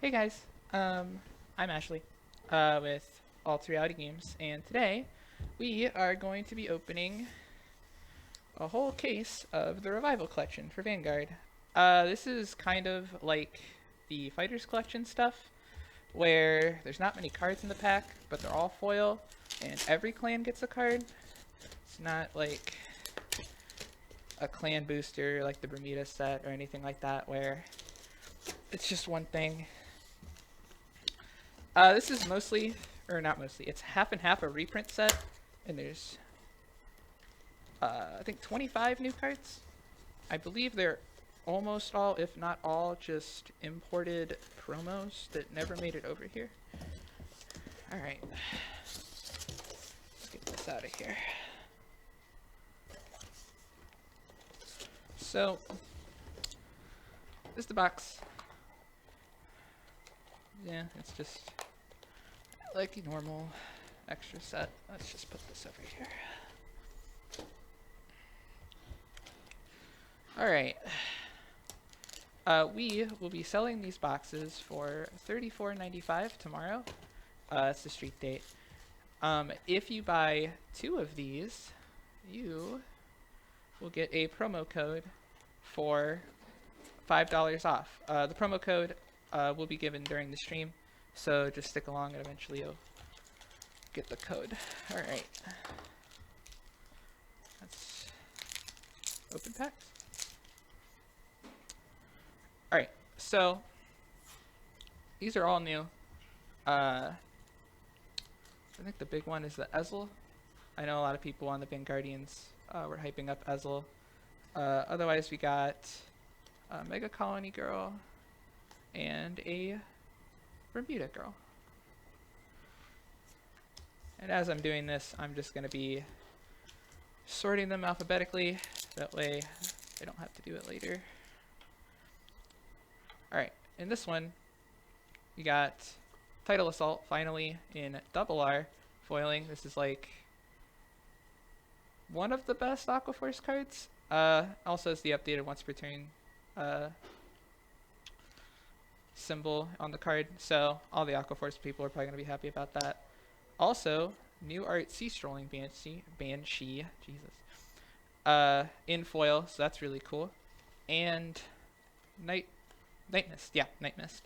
Hey guys, I'm Ashley with Alt Reality Games, and today we are going to be opening a whole case of the Revival Collection for Vanguard. This is kind of like the Fighters Collection stuff, where there's not many cards in the pack, but they're all foil, and every clan gets a card. It's not like a clan booster like the Bermuda set or anything like that, where it's just one thing. This is mostly, or not mostly, it's half and half a reprint set, and there's, I think 25 new cards. I believe they're almost all, if not all, just imported promos that never made it over here. Alright, let's get this out of here. So, this is the box. Yeah, it's just like a normal extra set. Let's just put this over here. Alright. We will be selling these boxes for $34.95 tomorrow. It's the street date. If you buy 2 of these, you will get a promo code for $5 off. The promo code will be given during the stream, so just stick along and eventually you'll get the code. Alright. Let's open packs. Alright, so these are all new. I think the big one is the Ezel. I know a lot of people on the Vanguardians were hyping up Ezel. Otherwise we got a Mega Colony Girl and a Bermuda Girl. And as I'm doing this, I'm just going to be sorting them alphabetically. That way I don't have to do it later. Alright, in this one, you got Tidal Assault finally in double R foiling. This is like one of the best Aquaforce cards. Also has the updated once per turn symbol on the card, so all the Aquaforce people are probably going to be happy about that. Also, new art Sea Strolling Banshee, Jesus, in foil, so that's really cool. And Night Mist, yeah, Night Mist.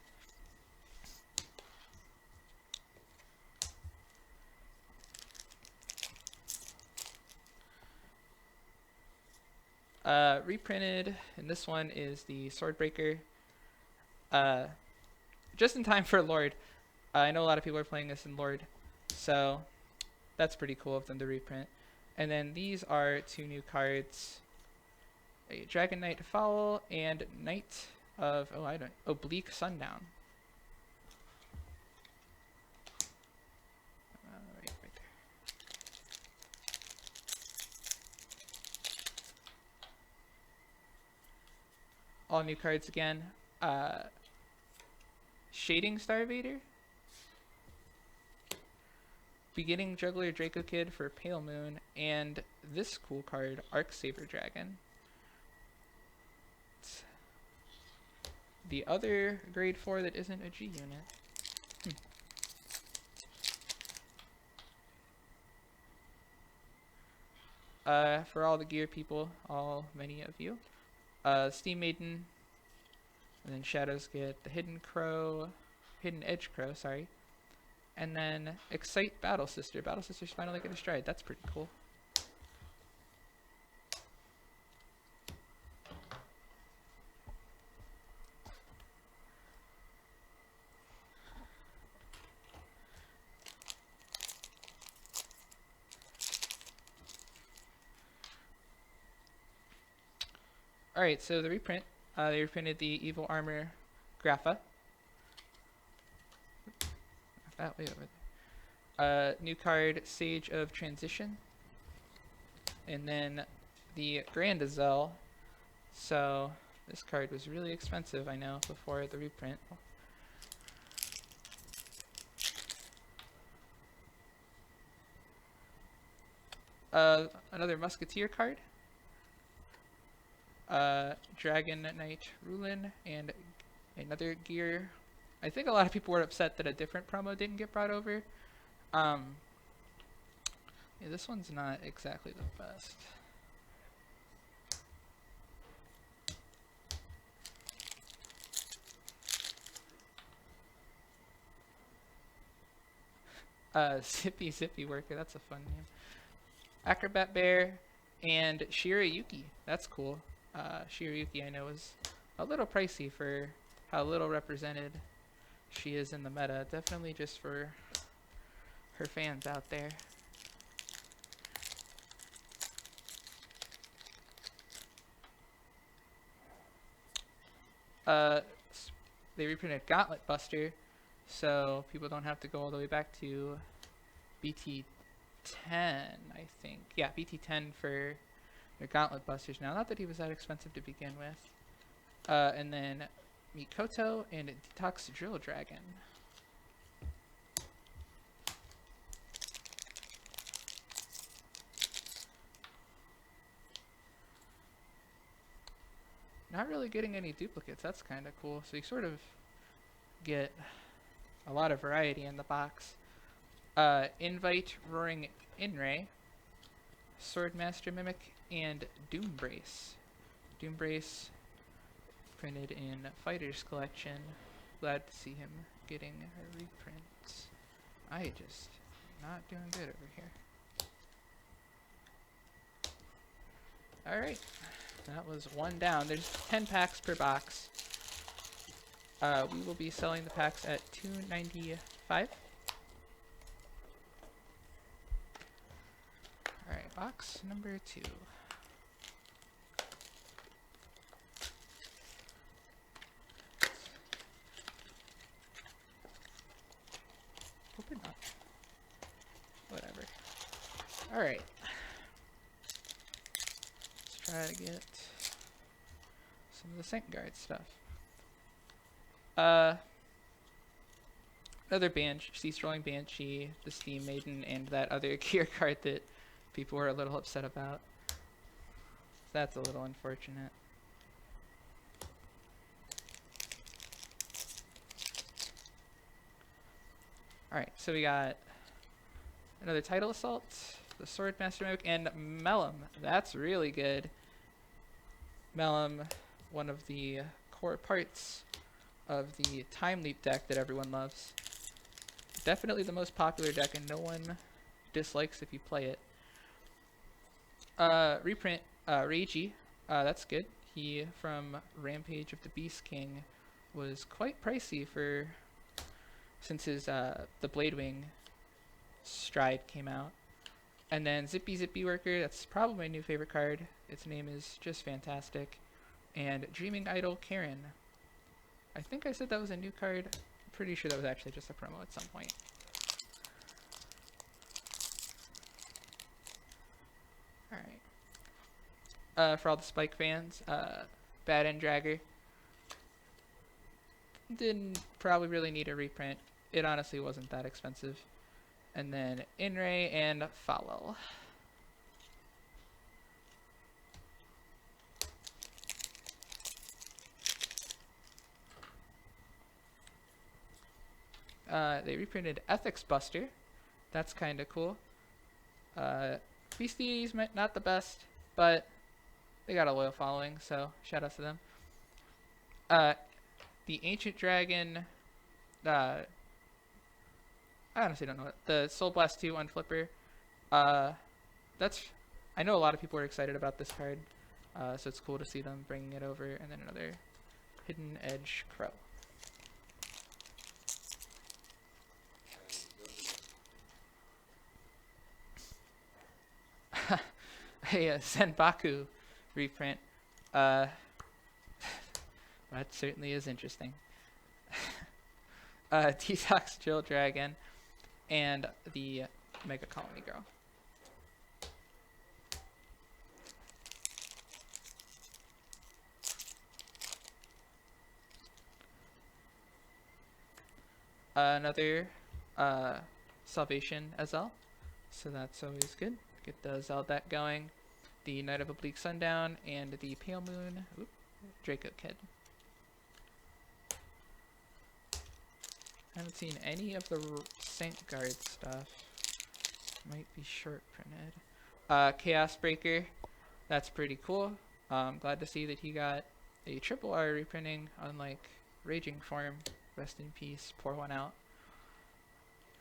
Reprinted, and this one is the Swordbreaker. Just in time for Lord. I know a lot of people are playing this in Lord, so that's pretty cool of them to reprint. And then these are 2 new cards, a Dragon Knight Fowl and Knight of, Oblique Sundown. Right there. All new cards again. Shading Starvader, Beginning Juggler Draco Kid for Pale Moon, and this cool card, Arc Saber Dragon. It's the other grade 4 that isn't a G unit. For all the gear people, many of you, Steam Maiden, and then Shadows get the Hidden Edge Crow, sorry. And then Excite Battle Sister. Battle Sister's finally get a stride. That's pretty cool. Alright, so the reprint. They reprinted the Evil Armor Grapha. That way over there. New card, Sage of Transition. And then the Grand Azel. So this card was really expensive, I know, before the reprint. Another Musketeer card. Dragon Knight Rulin, and another gear I think a lot of people were upset that a different promo didn't get brought over. Yeah, this one's not exactly the best. Zippy Zippy Worker, that's a fun name. Acrobat Bear and Shirayuki, that's cool. Shirayuki I know is a little pricey for how little represented she is in the meta. Definitely just for her fans out there. They reprinted Gauntlet Buster, so people don't have to go all the way back to BT10, I think. Yeah, BT10 for their Gauntlet Busters now. Not that he was that expensive to begin with. And then Mikoto and Detox Drill Dragon. Not really getting any duplicates. That's kind of cool. So you sort of get a lot of variety in the box. Invite Roaring Inray, Swordmaster Mimic, and Doombrace. Doombrace printed in Fighters Collection. Glad to see him getting a reprint. I just not doing good over here. Alright, that was one down. There's 10 packs per box. We will be selling the packs at $2.95. Alright, box number 2. Open up. Whatever. Alright. Let's try to get some of the Vanguard stuff. Another Sea Strolling Banshee, the Steam Maiden, and that other gear card that people were a little upset about. That's a little unfortunate. Alright, so we got another Title Assault, the Swordmaster Mimic, and Mellum. That's really good. Mellum, one of the core parts of the Time Leap deck that everyone loves. Definitely the most popular deck, and no one dislikes if you play it. Reprint Reiji, that's good. He, from Rampage of the Beast King, was quite pricey for since his the Bladewing Stride came out. And then Zippy Zippy Worker, that's probably my new favorite card. Its name is just fantastic. And Dreaming Idol Karen. I think I said that was a new card. I'm pretty sure that was actually just a promo at some point. Alright. For all the Spike fans, Bad End Dragger. Didn't probably really need a reprint. It honestly wasn't that expensive. And then Inray and Fowl. They reprinted Ethics Buster. That's kind of cool. Beasties might not the best, but they got a loyal following, so shout out to them. The Ancient Dragon, I honestly don't know what, the Soul Blast 2 on Flipper. I know a lot of people are excited about this card, so it's cool to see them bringing it over. And then another Hidden Edge Crow. A Senbaku reprint. That certainly is interesting. Detox Drill Dragon and the Mega Colony Girl. Another Salvation Azel, so that's always good. Get the Azel deck going. The Night of Oblique Sundown and the Pale Moon Draco Kid. haven't seen any of the Vanguard stuff. Might be short printed. Chaos Breaker, that's pretty cool. Glad to see that he got a triple R reprinting, unlike Raging Form. Rest in peace, pour one out.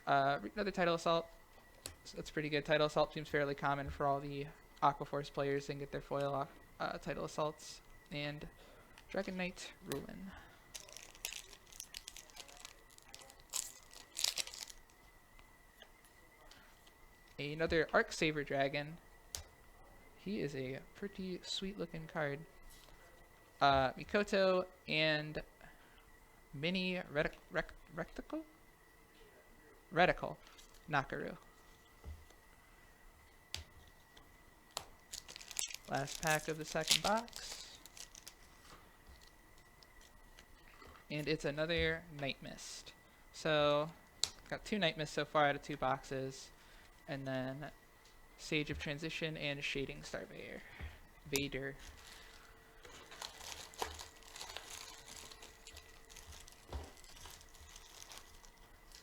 Another Tidal Assault. So that's pretty good. Tidal Assault seems fairly common for all the Aquaforce players and get their foil Tidal Assaults. And Dragon Knight Ruin. Another Arc Saver Dragon. He is a pretty sweet looking card. Mikoto and Mini Reticle Nakaru. Last pack of the second box. And it's another Night Mist. So, got 2 Night Mists so far out of 2 boxes. And then Sage of Transition and Shading Star Vader.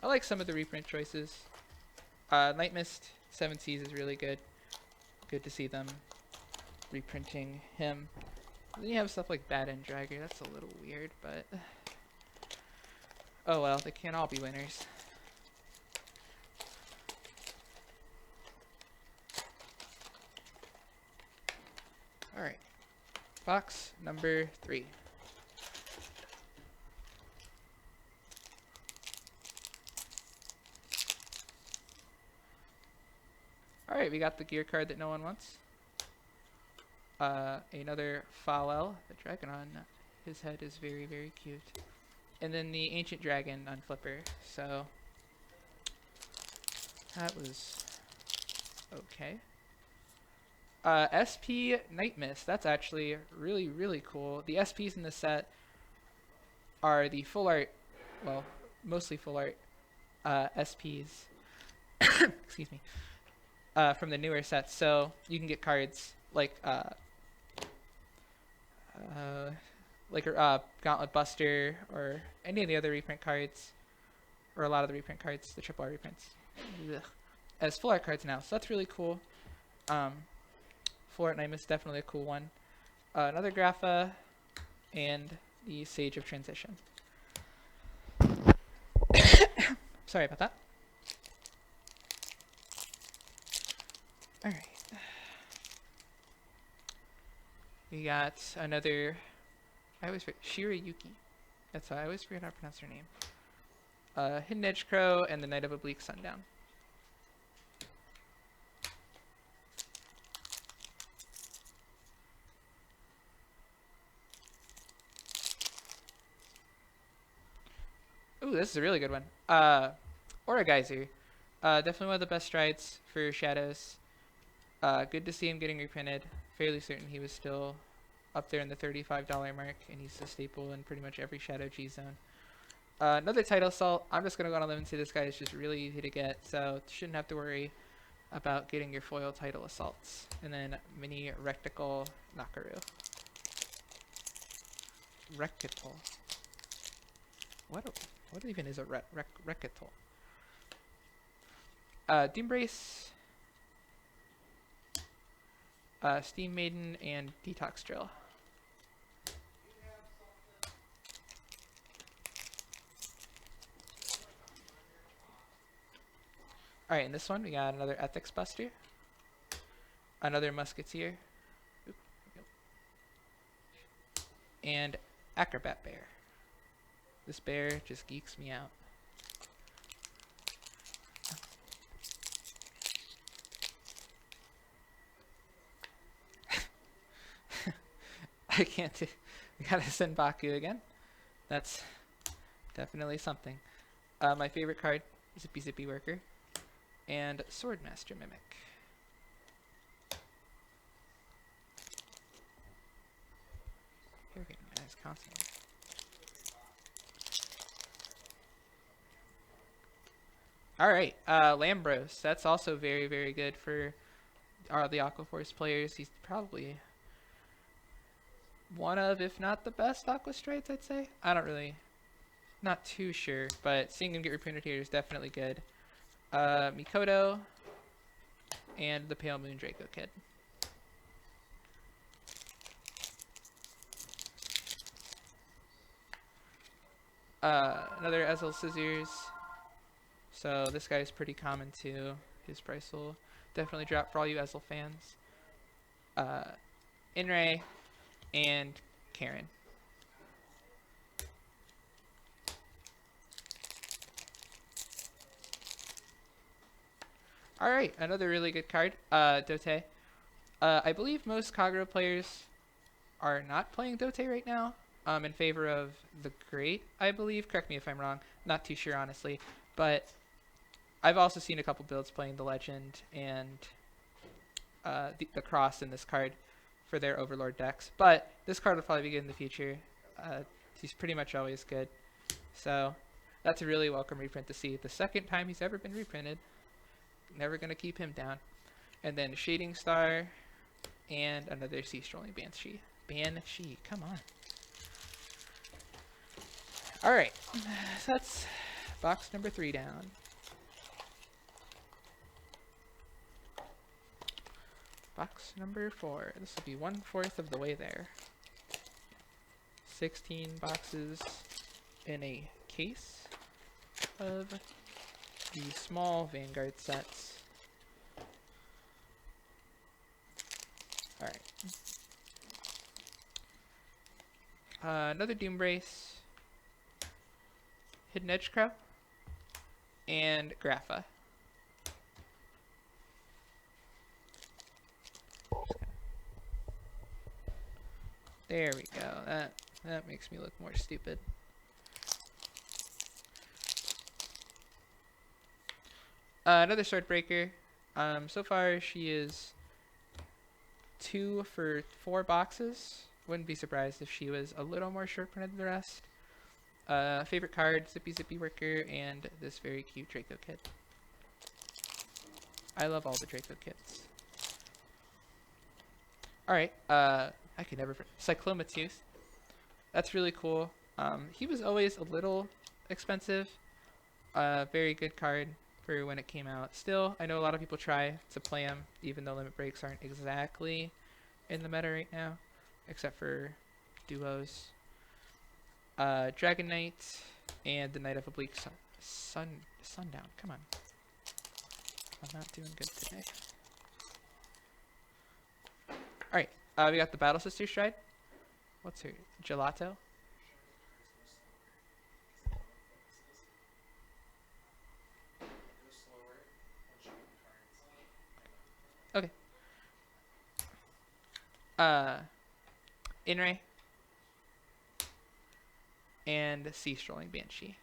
I like some of the reprint choices. Night Mist 7 Seas is really good. Good to see them reprinting him. Then you have stuff like Bad End Dragger. That's a little weird, but oh well, they can't all be winners. Alright, box number 3. Alright, we got the gear card that no one wants. Another Falel, the dragon on his head is very, very cute. And then the Ancient Dragon on Flipper, so that was okay. SP Night Mist, that's actually really, really cool. The SPs in the set are the full art, well, mostly full art SPs, excuse me, from the newer sets. So you can get cards like Gauntlet Buster or any of the other reprint cards, or a lot of the reprint cards, the triple R reprints, as full art cards now. So that's really cool. Full art Night Mist, definitely a cool one. Another Grapha, and the Sage of Transition. Sorry about that. Alright. We got another, I always forget, Shirayuki. That's how I always forget how to pronounce her name. Hidden Edge Crow and the Knight of Oblique Sundown. Ooh, this is a really good one. Aura Geyser. Definitely one of the best strides for Shadows. Good to see him getting reprinted. Fairly certain he was still up there in the $35 mark, and he's a staple in pretty much every Shadow G zone. Another Tidal Assault. I'm just going to go on a limb and say this guy is just really easy to get, so shouldn't have to worry about getting your foil Tidal Assaults. And then Mini Reticle Nakaru. Reticle. What even is a Reticle? Doombrace, Steam Maiden, and Detox Drill. Alright, in this one we got another Ethics Buster, another Musketeer, and Acrobat Bear. This bear just geeks me out. I can't do. I gotta send Baku again. That's definitely something. My favorite card, Zippy Zippy Worker, and Swordmaster Mimic. Here we go, guys, constantly. Alright, Lambros. That's also very, very good for the Aquaforce players. He's probably one of, if not the best Aqua Strides, I'd say. I don't really not too sure, but seeing him get reprinted here is definitely good. Mikoto and the Pale Moon Draco Kid. Another Ezel Scissors. So this guy's pretty common too. His price will definitely drop for all you Ezel fans. Inray and Karen. Alright, another really good card. Dote. I believe most Kagura players are not playing Dote right now. In favor of the Great, I believe. Correct me if I'm wrong. Not too sure, honestly. But I've also seen a couple builds playing the Legend and the Cross in this card for their Overlord decks. But this card will probably be good in the future. He's pretty much always good. So that's a really welcome reprint to see. The second time he's ever been reprinted. Never going to keep him down. And then Shading Star and another Sea Strolling Banshee. Banshee, come on. Alright, so that's box number 3 down. Box number 4. This will be 1/4 of the way there. 16 boxes in a case of the small Vanguard sets. Alright. Another Doom Brace, Hidden Edge Crow, and Grapha. There we go. That makes me look more stupid. Another Swordbreaker. So far she is 2 for 4 boxes. Wouldn't be surprised if she was a little more short printed than the rest. Favorite card, Zippy Worker, and this very cute Draco Kid. I love all the Draco Kits. Alright, I can never... Cyclomatooth. That's really cool. He was always a little expensive. Very good card for when it came out. Still, I know a lot of people try to play him, even though limit breaks aren't exactly in the meta right now, except for duos. Dragon Knight and the Knight of Oblique Sundown. Come on. I'm not doing good today. Alright, we got the Battle Sister Stride. What's her? Gelato? Okay. Inray. And Sea Strolling Banshee.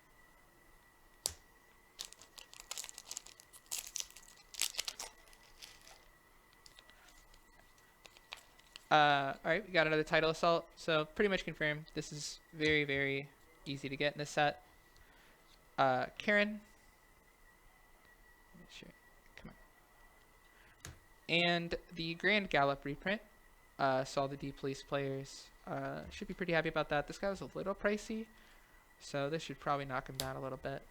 Alright, we got another Tidal Assault, so pretty much confirmed. This is very, very easy to get in this set. Karen. Sure. Come on. And the Grand Gallop reprint. Saw the D Police players. Should be pretty happy about that. This guy was a little pricey, so this should probably knock him down a little bit.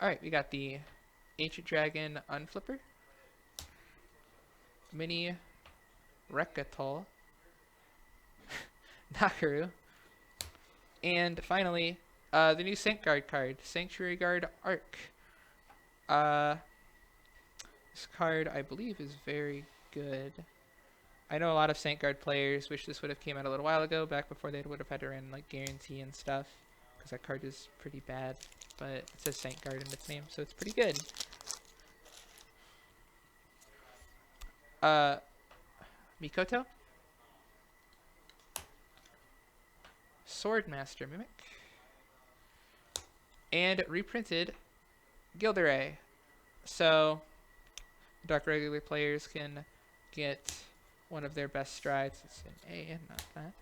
Alright, we got the Ancient Dragon Unflipper, Mini Rekatol, Nakaru, and finally, the new Vanguard card, Sanctuary Guard Arc. This card, I believe, is very good. I know a lot of Vanguard players wish this would have came out a little while ago, back before they would have had to run like guarantee and stuff, because that card is pretty bad. But it says Vanguard in its name, so it's pretty good. Mikoto, Swordmaster Mimic, and reprinted Gilderay. So Dark regular players can get one of their best strides. It's an A and not that.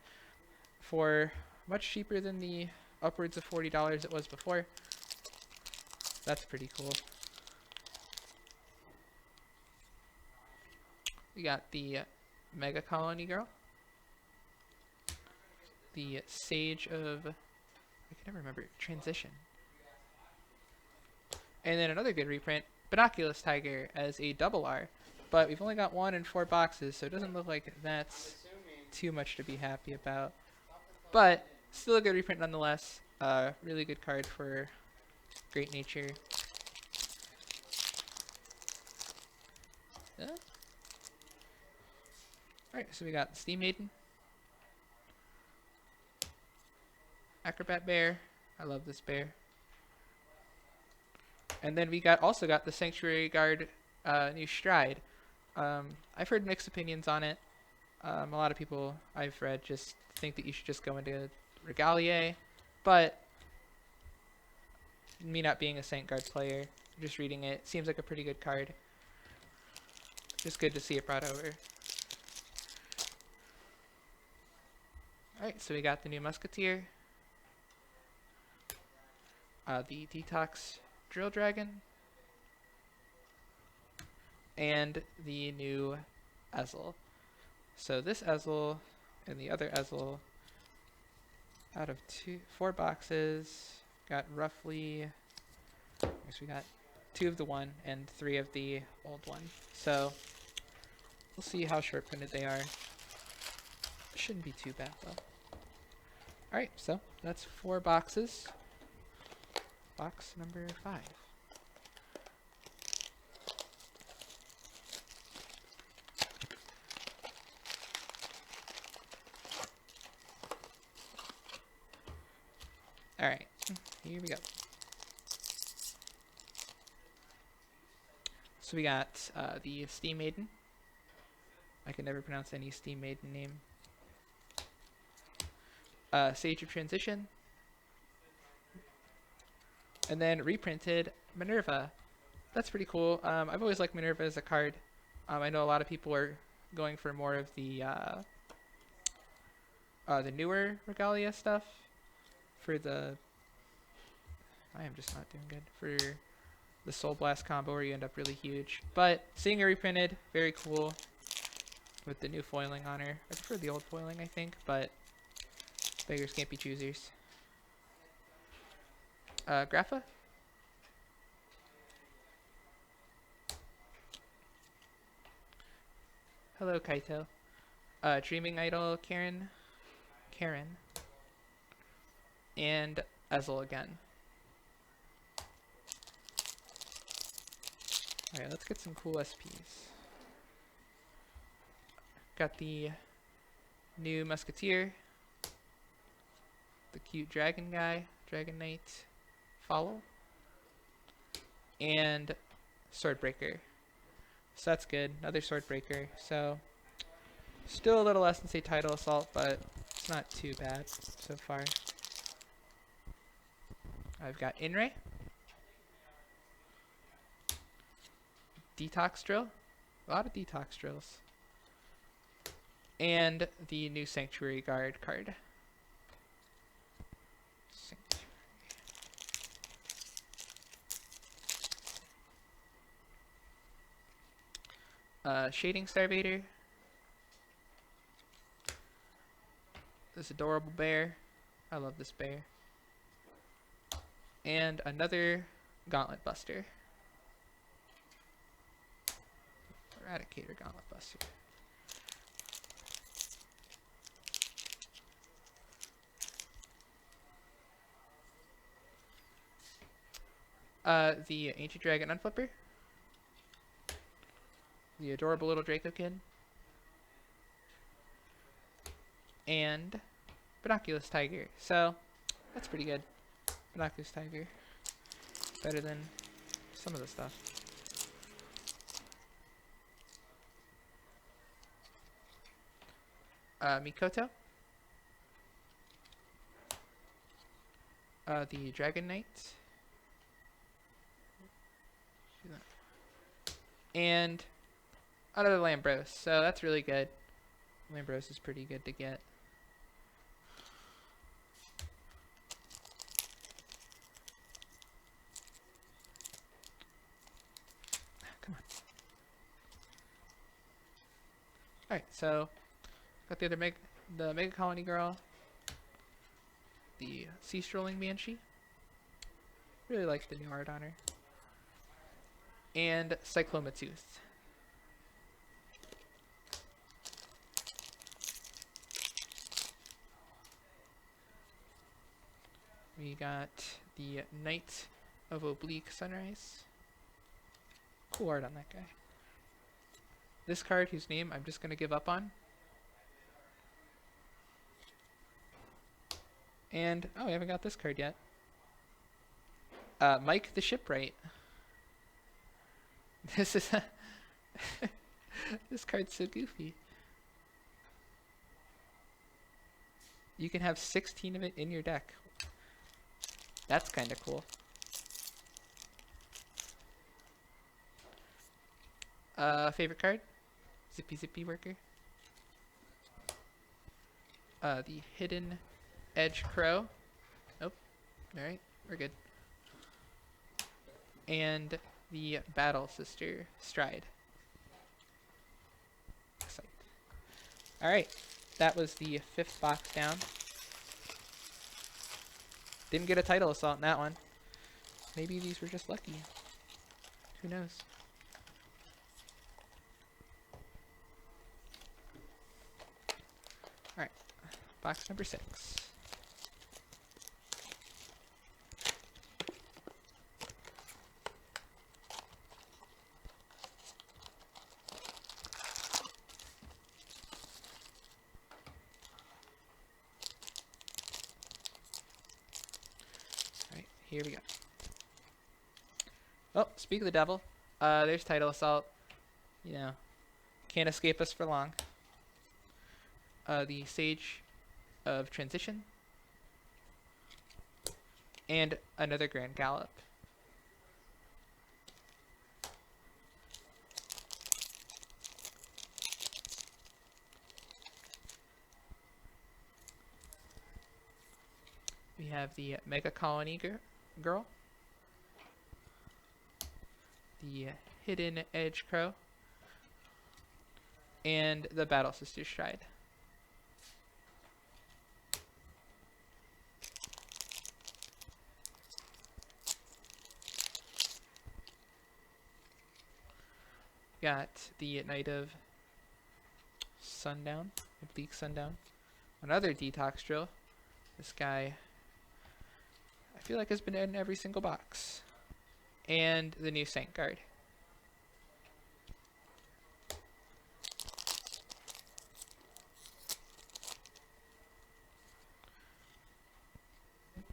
For much cheaper than the upwards of $40 it was before. That's pretty cool. We got the Mega Colony Girl. The Sage of... I can never remember. Transition. And then another good reprint, Binoculus Tiger as a double R. But we've only got 1 in 4 boxes, so it doesn't look like that's too much to be happy about. But still a good reprint nonetheless. Really good card for Great Nature. Yeah. Alright, so we got Steam Maiden, Acrobat Bear. I love this bear. And then we also got the Sanctuary Guard new Stride. I've heard mixed opinions on it. A lot of people I've read just think that you should just go into Regalier, but me not being a Sanct Guard player, just reading it, seems like a pretty good card. Just good to see it brought over. Alright, so we got the new Musketeer, the Detox Drill Dragon, and the new Ezel. So this Ezel and the other Ezel, out of 4 boxes, got roughly, I guess we got 2 of the one and 3 of the old one. So we'll see how short printed they are. Shouldn't be too bad though. Alright, so that's 4 boxes. Box number 5. Alright, here we go. So we got the Steam Maiden. I can never pronounce any Steam Maiden name. Sage of Transition. And then reprinted Minerva. That's pretty cool. I've always liked Minerva as a card. I know a lot of people are going for more of the newer Regalia stuff. For the... I am just not doing good. For the Soul Blast combo where you end up really huge. But seeing it reprinted, very cool. With the new foiling on her. I prefer the old foiling, I think, but beggars can't be choosers. Grapha. Hello, Kaito. Dreaming Idol, Karen. And Ezel again. Alright, let's get some cool SPs. Got the new Musketeer. The cute dragon guy, Dragon Knight, Follow. And Swordbreaker. So that's good, another Swordbreaker. So, still a little less than say Tidal Assault, but it's not too bad so far. I've got Inray, Detox Drill, a lot of Detox Drills, and the new Sanctuary Guard card. Shading Starvader, this adorable bear, I love this bear, and another Gauntlet Buster. Eradicator Gauntlet Buster. The Ancient Dragon Unflipper. The adorable little Draco Kid. And Binoculus Tiger. So, that's pretty good. Binoculus Tiger. Better than some of the stuff. Mikoto. The Dragon Knight. And another Lambros. So that's really good. Lambros is pretty good to get. Come on. Alright, so got the other the Mega Colony Girl, the Sea Strolling Banshee. Really like the new art on her. And Cyclomatooth. We got the Knight of Oblique Sunrise. Cool art on that guy. This card, whose name I'm just going to give up on. And, oh, we haven't got this card yet. Mike the Shipwright. This is this card's so goofy. You can have 16 of it in your deck. That's kind of cool. Favorite card? Zippy Worker. The Hidden Edge Crow. Nope. Alright, we're good. And the Battle Sister Stride. Alright, that was the 5th box down. Didn't get a Title Assault in that one. Maybe these were just lucky. Who knows? Alright, box number 6. Alright, here we go. Oh, speak of the devil. There's Title Assault. You know, can't escape us for long. The Sage of Transition, and another Grand Gallop. We have the Mega Colony Girl, the Hidden Edge Crow, and the Battle Sister Stride. Got the Knight of Sundown, Oblique Sundown. Another Detox Drill. This guy, I feel like, has been in every single box. And the new Saint Guard.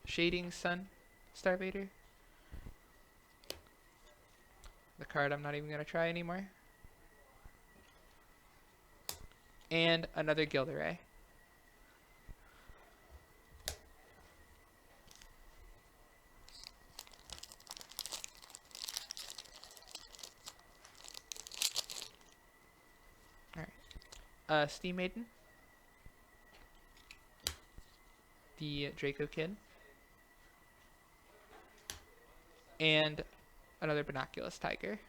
Shading Sun Starvader. The card I'm not even going to try anymore. And another Gilderay. Alright. Steam Maiden. The Draco Kid. And another Binoculus Tiger.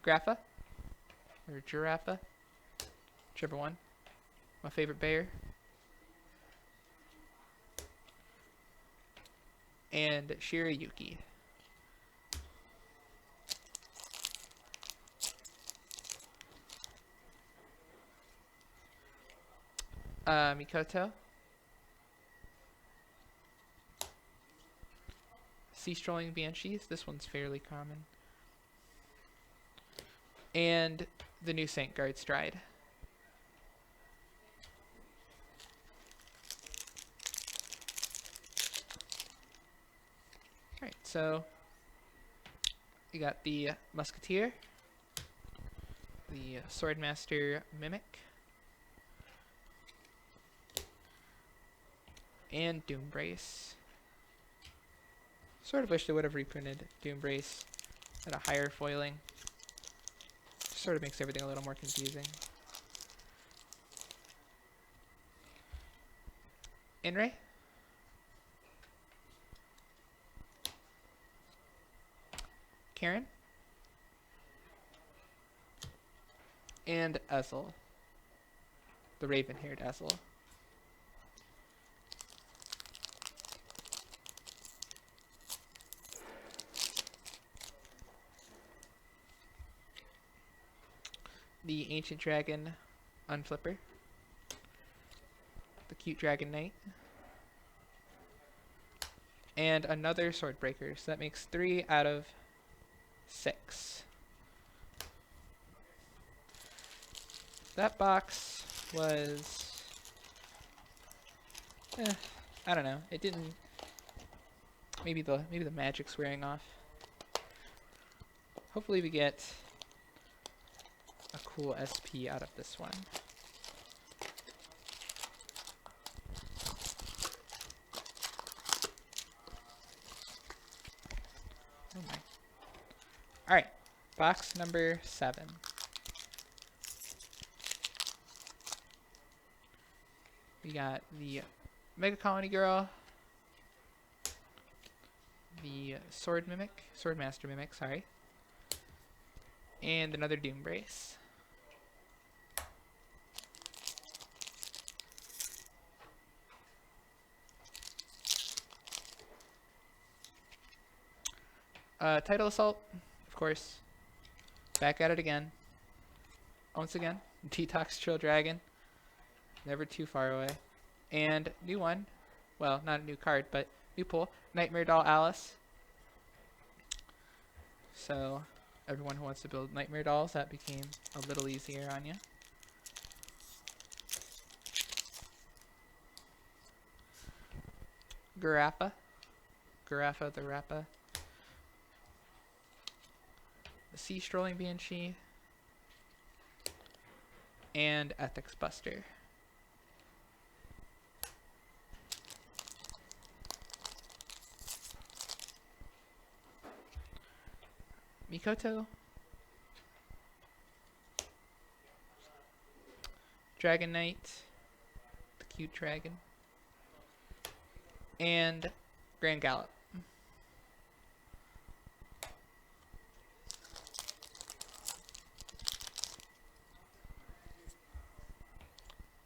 Grappa, or Giraffa, whichever one. My favorite bear. And Shirayuki. Mikoto. Sea Strolling Banshees. This one's fairly common. And the new Saint Guard Stride. Alright, so we got the Musketeer, the Swordmaster Mimic, and Doombrace. Sort of wish they would have reprinted Doombrace at a higher foiling. Sort of makes everything a little more confusing. Inray. Karen, and Ezel, the raven-haired Ezel. The ancient dragon Unflipper, the cute dragon knight, and another sword breaker. So that makes 3 out of 6. That box was, I don't know. It didn't. Maybe the magic's wearing off. Hopefully we get a cool SP out of this one. Oh my. Alright, box number 7. We got the Mega Colony Girl, the Swordmaster Mimic, sorry, and another Doom Brace. Tidal Assault, of course. Back at it again. Once again, Detox Chill Dragon. Never too far away. And new one. Well, not a new card, but new pull. Nightmare Doll Alice. So, everyone who wants to build Nightmare Dolls, that became a little easier on you. Garappa the Rappa. The Sea Strolling Banshee. And Ethics Buster. Mikoto. Dragon Knight. The cute dragon. And Grand Gallop.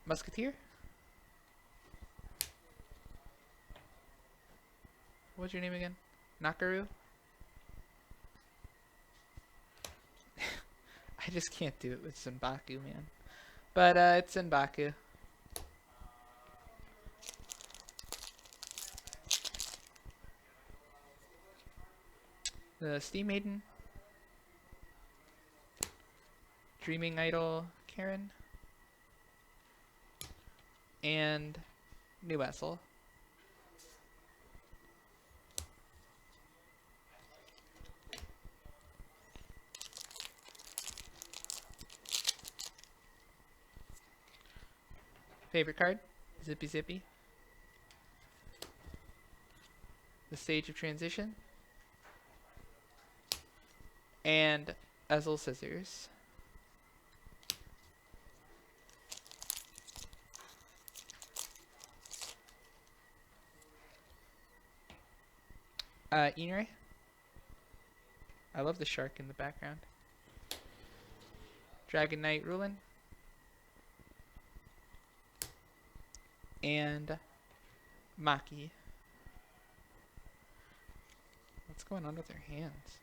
Musketeer? What's your name again? Nakaru? I just can't do it with Senbaku, man. But, it's Senbaku. The Steam Maiden. Dreaming Idol Karen. And New Ezel. Favorite card? Zippy Zippy. The Stage of Transition. And Ezel Scissors. Inri. I love the shark in the background. Dragon Knight Rulin. And Maki. What's going on with their hands?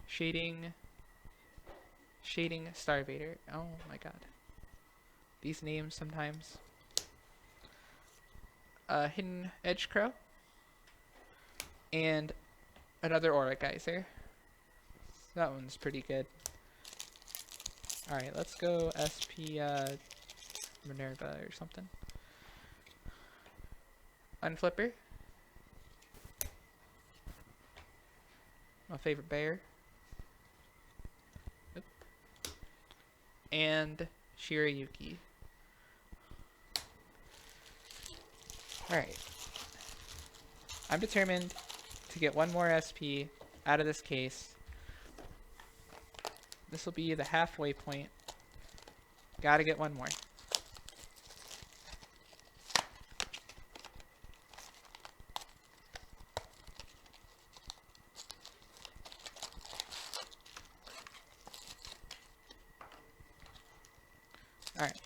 Shading Starvader. Oh my god. These names sometimes. Hidden Edge Crow. And another Aura Geyser. That one's pretty good. Alright, let's go SP Minerva or something. Unflipper. My favorite bear. Oop. And Shirayuki. Alright. I'm determined to get one more SP out of this case. This will be the halfway point. Gotta get one more. Alright.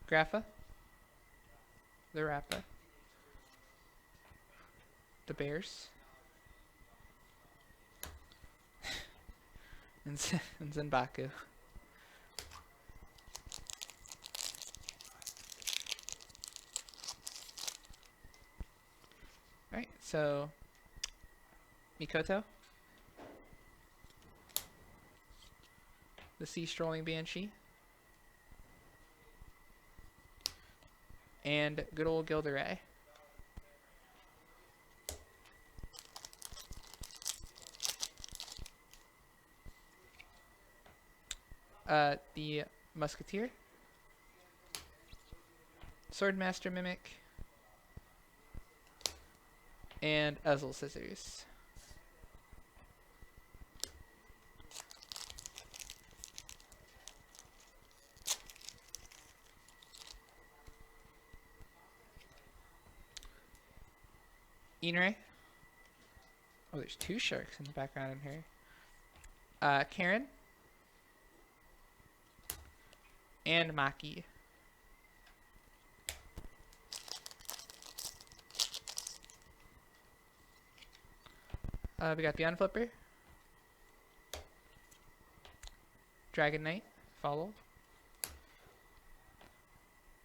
Grappa. The Rappa. The Bears. and Zenbaku. Alright, so Mikoto. The Sea Strolling Banshee. And good old Gilderay. The Musketeer. Swordmaster Mimic. And Ezel Scissors. Inray. Oh, there's two sharks in the background in here. Karen. And Maki. We got the Unflipper. Dragon Knight. Follow.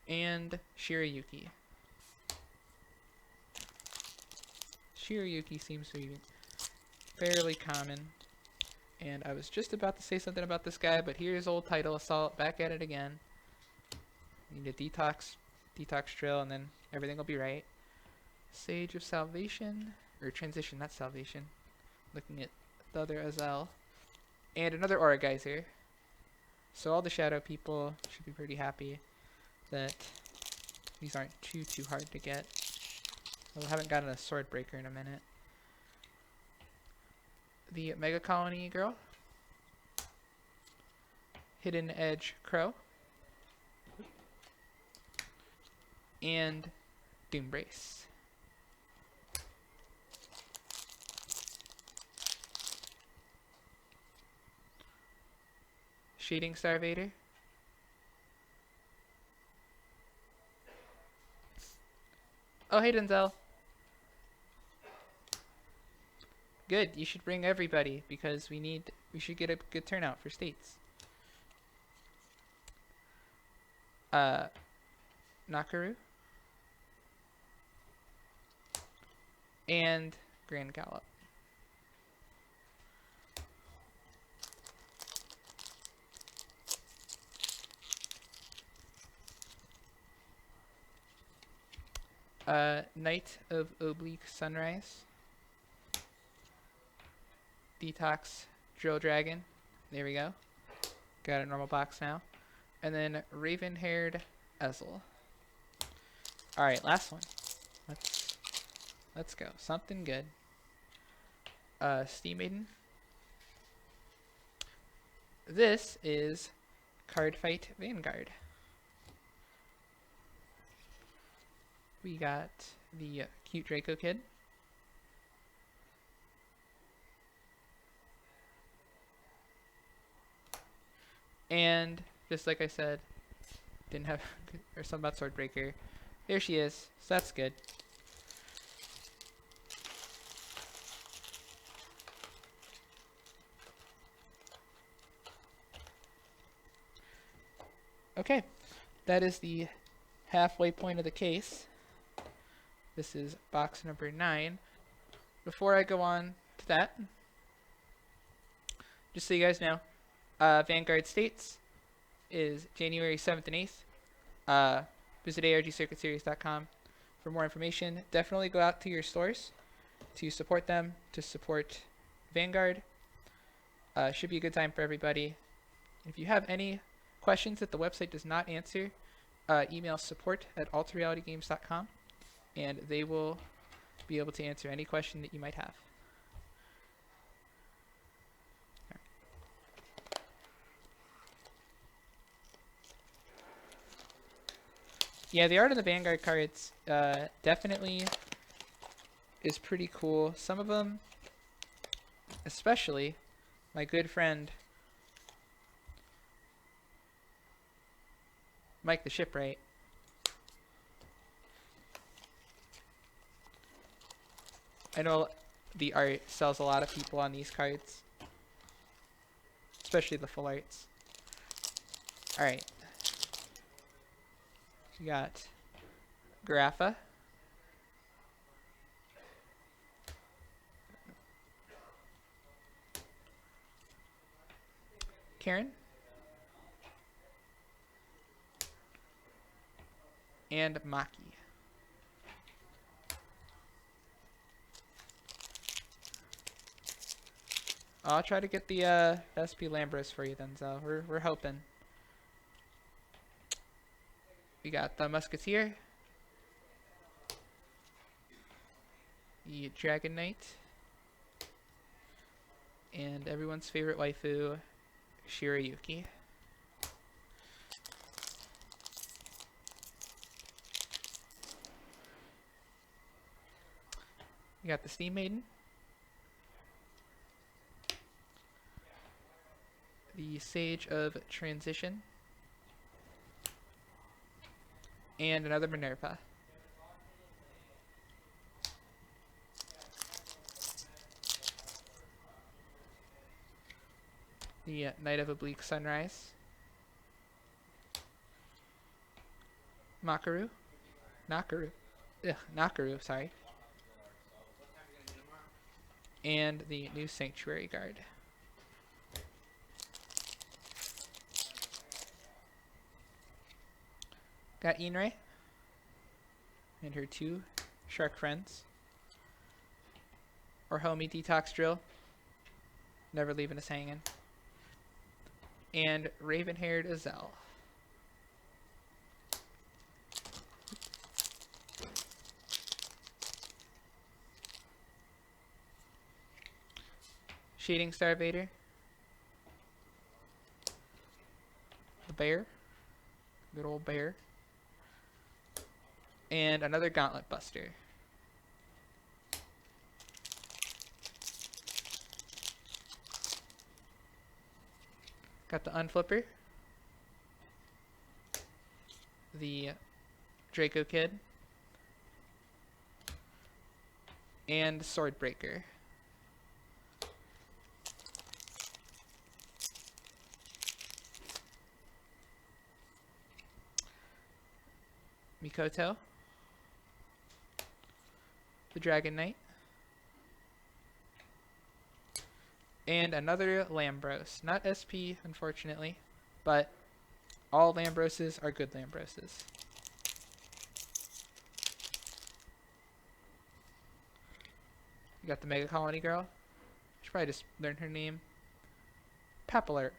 And Shirayuki. Shirayuki seems to be fairly common. And I was just about to say something about this guy, but here's old Tidal Assault, back at it again. Need a detox drill, and then everything will be right. Sage of Salvation, or Transition, not Salvation. Looking at the other Ezel. And another Aura Geyser. So all the Shadow people should be pretty happy that these aren't too hard to get. I haven't gotten a Sword Breaker in a minute. The Mega Colony Girl. Hidden Edge Crow. And Doombrace. Shading Starvator. Oh, hey Denzel. Good, you should bring everybody because we should get a good turnout for states. Nakaru. And Grand Gallop. Knight of Oblique Sunrise. Detox Drill Dragon. There we go. Got a normal box now. And then Raven-haired Ezel. Alright, last one. Let's go. Something good. Steam Maiden. This is Cardfight Vanguard. We got the cute Draco Kid. And just like I said, didn't have or something about Swordbreaker. There she is. So that's good. Okay, that is the halfway point of the case. This is box number 9. Before I go on to that, just so you guys know, Vanguard States is January 7th and 8th. Visit argcircuitseries.com for more information. Definitely go out to your stores to support them, to support Vanguard. Should be a good time for everybody. If you have any questions that the website does not answer, email support@alterrealitygames.com and they will be able to answer any question that you might have. Yeah, the art of the Vanguard cards definitely is pretty cool. Some of them, especially My good friend Mike the Shipwright. I know the art sells a lot of people on these cards, especially the full arts. Alright. We got Grapha. Karen. And Maki. I'll try to get the SP Lambros for you then, Zell. We're hoping. We got the Musketeer. The Dragon Knight. And everyone's favorite waifu, Shirayuki. We got the Steam Maiden. The Sage of Transition. And another Minerva. The Knight of Oblique Sunrise. Nakaru, sorry. And the new Sanctuary Guard. Got Inrei and her 2 shark friends. Or homie Detox Drill. Never leaving us hanging. And raven-haired Azel. Shading Star Vader. The bear. Good old bear. And another Gauntlet Buster. Got the Unflipper. The Draco Kid. And Swordbreaker. Mikoto. The Dragon Knight. And another Lambros. Not SP, unfortunately, but all Lambroses are good Lambroses. You got the Mega Colony Girl. Should probably just learn her name. Papilray.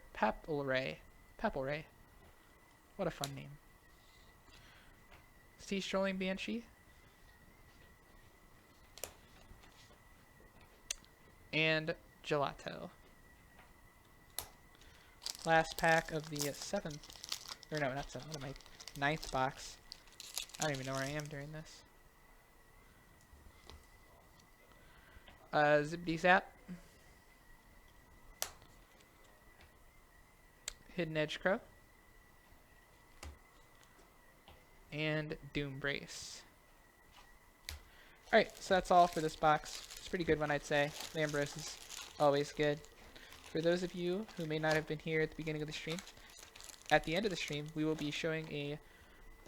What a fun name. Sea Strolling Banshee. And Gelato. Last pack of the 7th, or no, not 7th, my 9th box. I don't even know where I am during this. Zippity Zap. Hidden Edge Crow. And Doom Brace. Alright, so that's all for this box. It's a pretty good one, I'd say. Lambros is always good. For those of you who may not have been here at the beginning of the stream, at the end of the stream, we will be showing a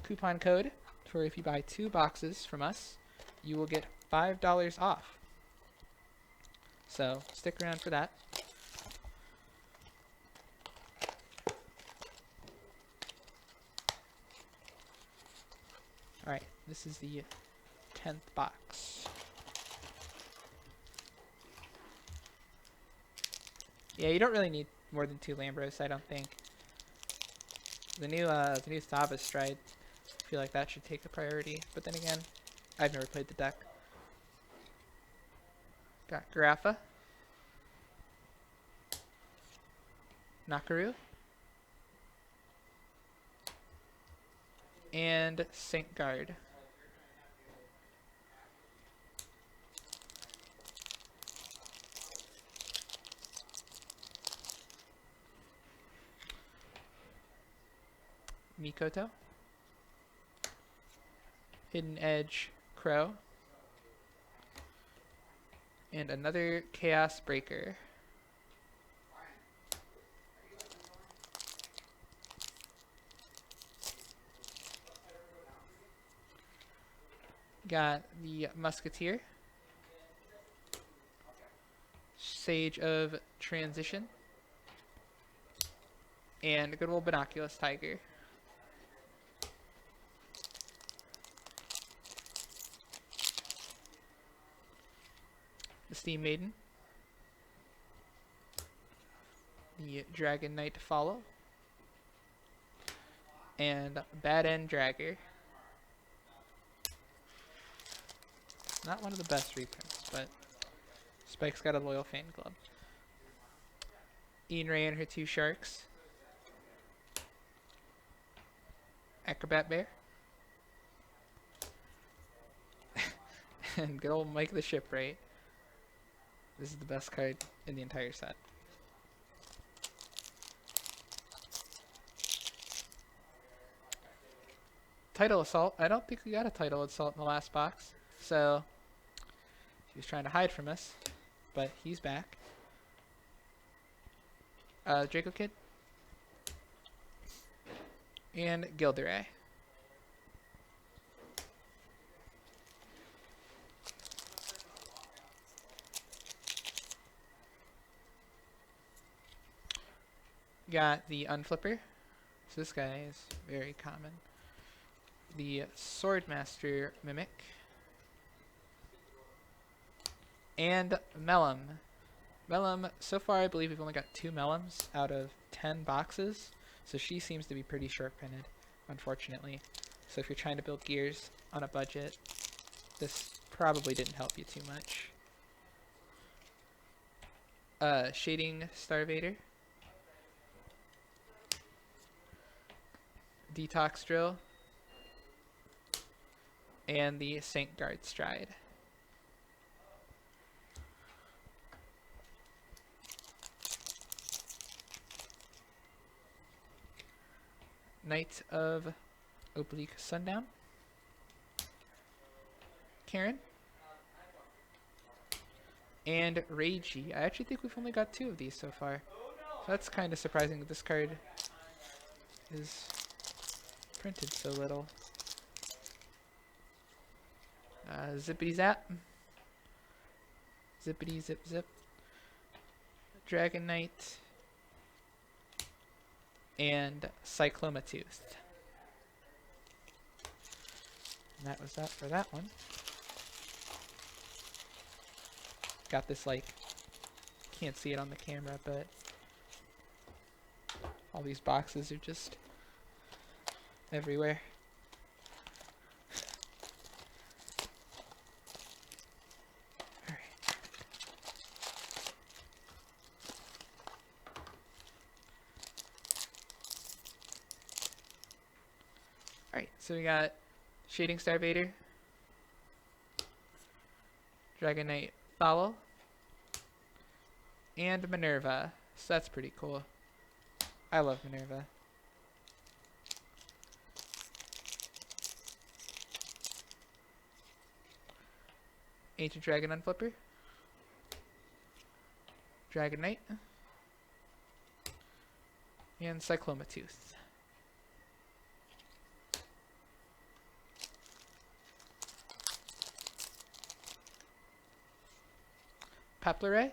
coupon code for if you buy 2 boxes from us, you will get $5 off. So, stick around for that. Alright, this is the 10th box. Yeah, you don't really need more than 2 Lambros, I don't think. The new Thaba Stride, I feel like that should take a priority. But then again, I've never played the deck. Got Grapha. Nakaru. And Saint Guard. Mikoto, Hidden Edge Crow, and another Chaos Breaker. Got the Musketeer, Sage of Transition, and a good old Binoculus Tiger. The Steam Maiden, the Dragon Knight Follow, and Bad End Dragger. Not one of the best reprints, but Spike's got a loyal fan club. Ian Ray and her two sharks. Acrobat Bear. And good old Mike the Shipwright. This is the best card in the entire set. Title Assault. I don't think we got a Title Assault in the last box, so he was trying to hide from us, but he's back. Draco Kid. And Gilderay. Got the Unflipper. So this guy is very common. The Swordmaster Mimic. And Mellum. Mellum, so far I believe we've only got 2 Mellums out of 10 boxes. So she seems to be pretty short-printed, unfortunately. So if you're trying to build gears on a budget, this probably didn't help you too much. Shading Starvader. Detox Drill. And the Saint Guard Stride. Knight of Oblique Sundown. Karen. And Reiji. I actually think we've only got 2 of these so far. So that's kind of surprising that this card is printed so little. Zippity Zap. Zippity Zip Zip. Dragon Knight. And Cyclomatooth. And that was that for that one. Got this, like, can't see it on the camera, but all these boxes are just everywhere. Alright, so we got Shading Starvader, Dragon Knight Follow, and Minerva. So that's pretty cool. I love Minerva. Ancient Dragon Unflipper, Dragon Knight, and Cyclomatooth. Papillary,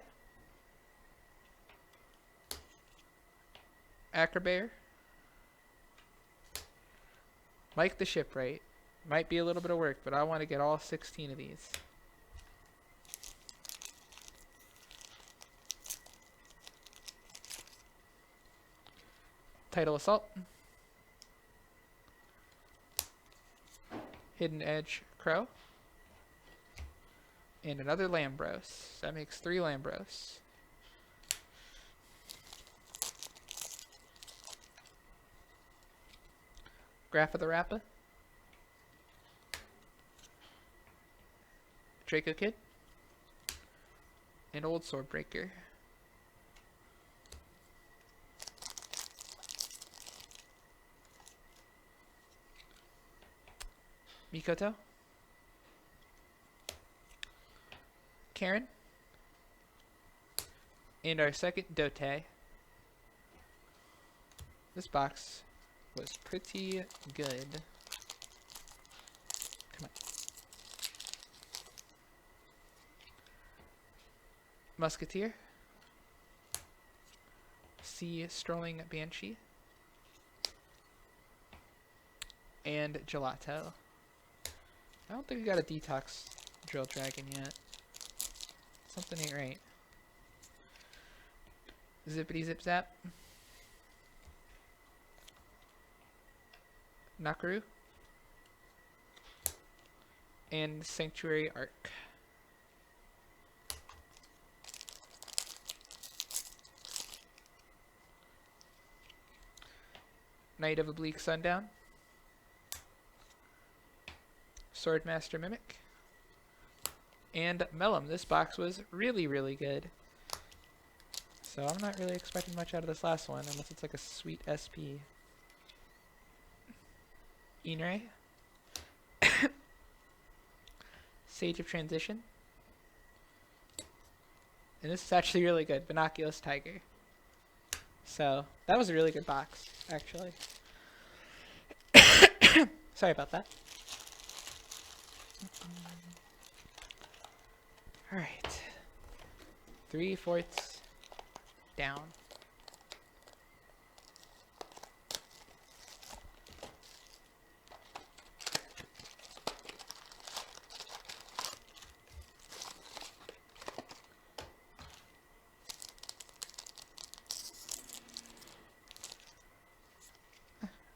Acrobear, Mike the Shipwright. Might be a little bit of work, but I want to get all 16 of these. Title Assault, Hidden Edge Crow, and another Lambros. That makes 3 Lambros. Graph of the Rappa, Draco Kid, and Old Swordbreaker. Mikoto, Karen, and our second Dote. This box was pretty good. Come on. Musketeer, Sea Strolling Banshee, and Gelato. I don't think we got a Detox Drill Dragon yet. Something ain't right. Zippity Zip Zap, Nakaru, and Sanctuary Arc. Night of Oblique Sundown, Swordmaster Mimic, and Mellum. This box was really, really good. So I'm not really expecting much out of this last one, unless it's like a sweet SP. Inray, Sage of Transition, and this is actually really good, Binoculus Tiger. So that was a really good box, actually. Sorry about that. Alright. 3/4 down.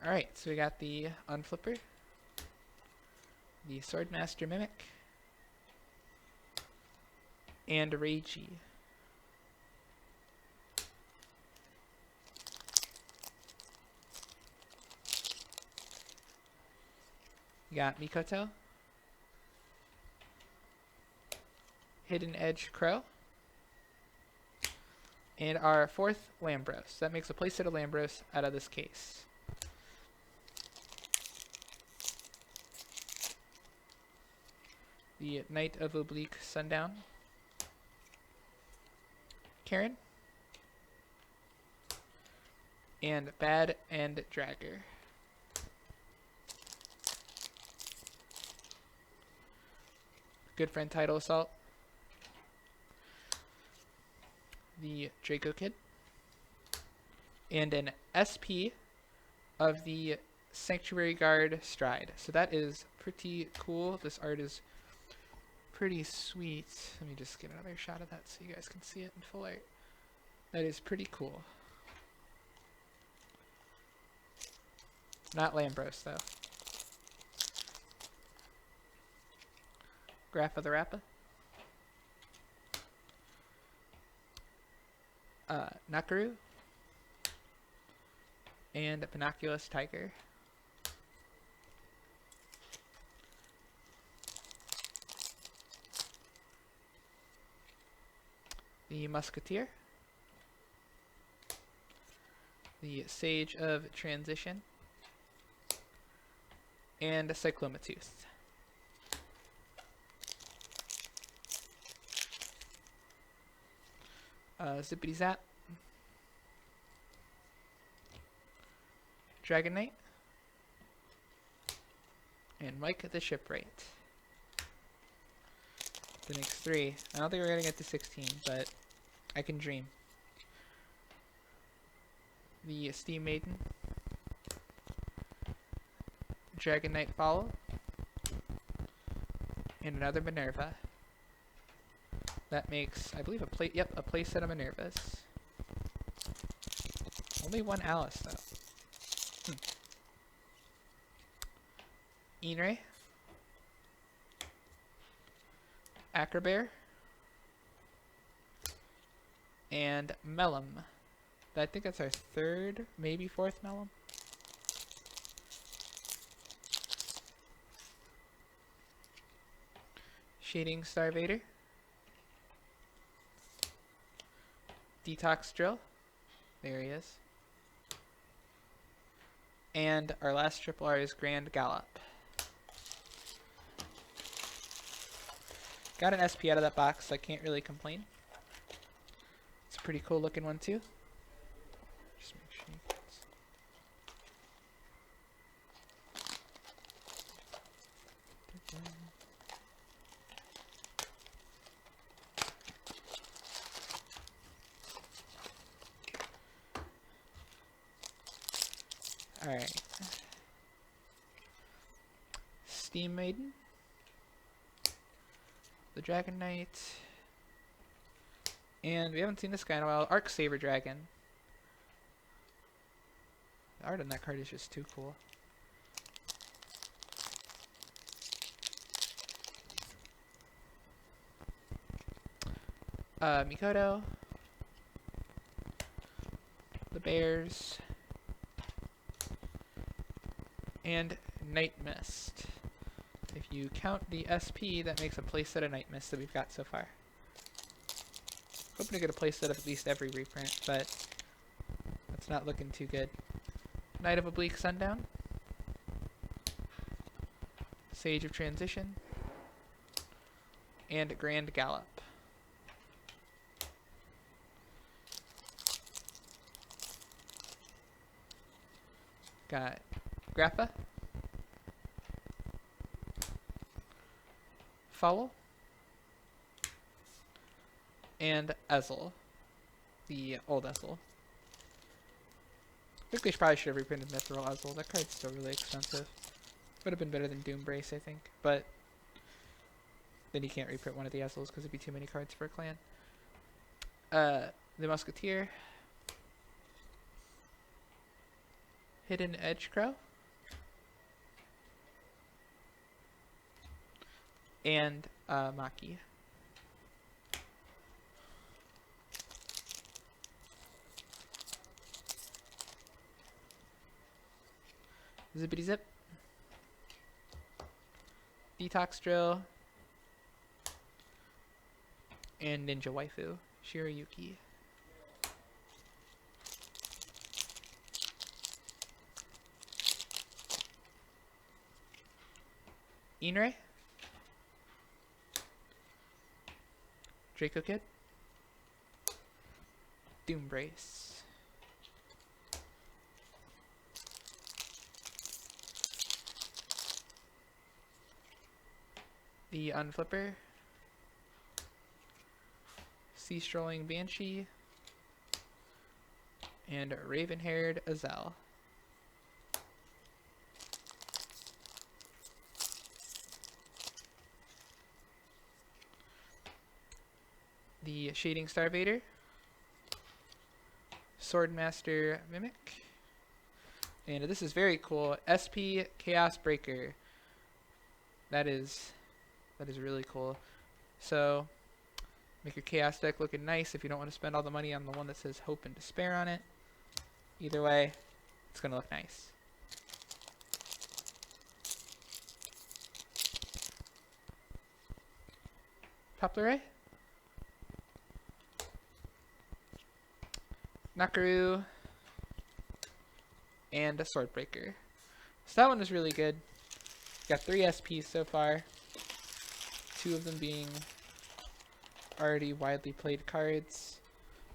Alright, so we got the Unflipper, the Swordmaster Mimic, and Reiji. We got Mikoto, Hidden Edge Crow, and our fourth Lambros. That makes a playset of Lambros out of this case. The Night of Oblique Sundown, Karen, and Bad and Dragger. Good Friend Title Assault, the Draco Kid, and an SP of the Sanctuary Guard Stride. So that is pretty cool. This art is pretty sweet. Let me just get another shot of that so you guys can see it in full art. That is pretty cool. Not Lambros though. Graph of the Rappa, Nakaru, and Binoculus Tiger. The Musketeer, the Sage of Transition, and a Cyclomatooth. Zippity Zap, Dragon Knight, and Mike the Shipwright. The next 3. I don't think we're gonna get to 16, but I can dream. The Steam Maiden, Dragon Knight Follow, and another Minerva. That makes, I believe, a playset of Minervas. Only one Alice though. Inray, Acrobear, and Mellum. I think that's our 3rd, maybe 4th Mellum. Shading Starvader, Detox Drill, there he is, and our last triple R is Grand Gallop. Got an SP out of that box, so I can't really complain. It's a pretty cool looking one too. Just make sure you Alright. Steam Maiden. The Dragon Knight. And we haven't seen this guy in a while. Arc Saber Dragon. The art on that card is just too cool. Mikoto. The Bears. And Night Mist. If you count the SP, that makes a playset of Night Mist that we've got so far. Hoping to get a playset of at least every reprint, but that's not looking too good. Night of Oblique Sundown. Sage of Transition. And Grand Gallop. Got Grappa. Fowl. And Ezel. The old Ezel. I think they probably should have reprinted Mithril Ezel. That card's still really expensive. Would have been better than Doombrace, I think. But then you can't reprint one of the Ezels because it'd be too many cards for a clan. The Musketeer. Hidden Edge Crow. And Maki. Zippity Zip. Detox Drill. And Ninja Waifu. Shirayuki. Inre. Draco Kid. Doombrace. The Unflipper. Sea Strolling Banshee. And Raven-haired Azel. The Shading Starvader. Swordmaster Mimic. And this is very cool. SP Chaos Breaker. That is really cool. So make your Chaos deck looking nice if you don't want to spend all the money on the one that says Hope and Despair on it. Either way, it's going to look nice. Poplar Nakaru, and a Swordbreaker. So that one was really good. Got 3 SPs so far. 2 of them being already widely played cards.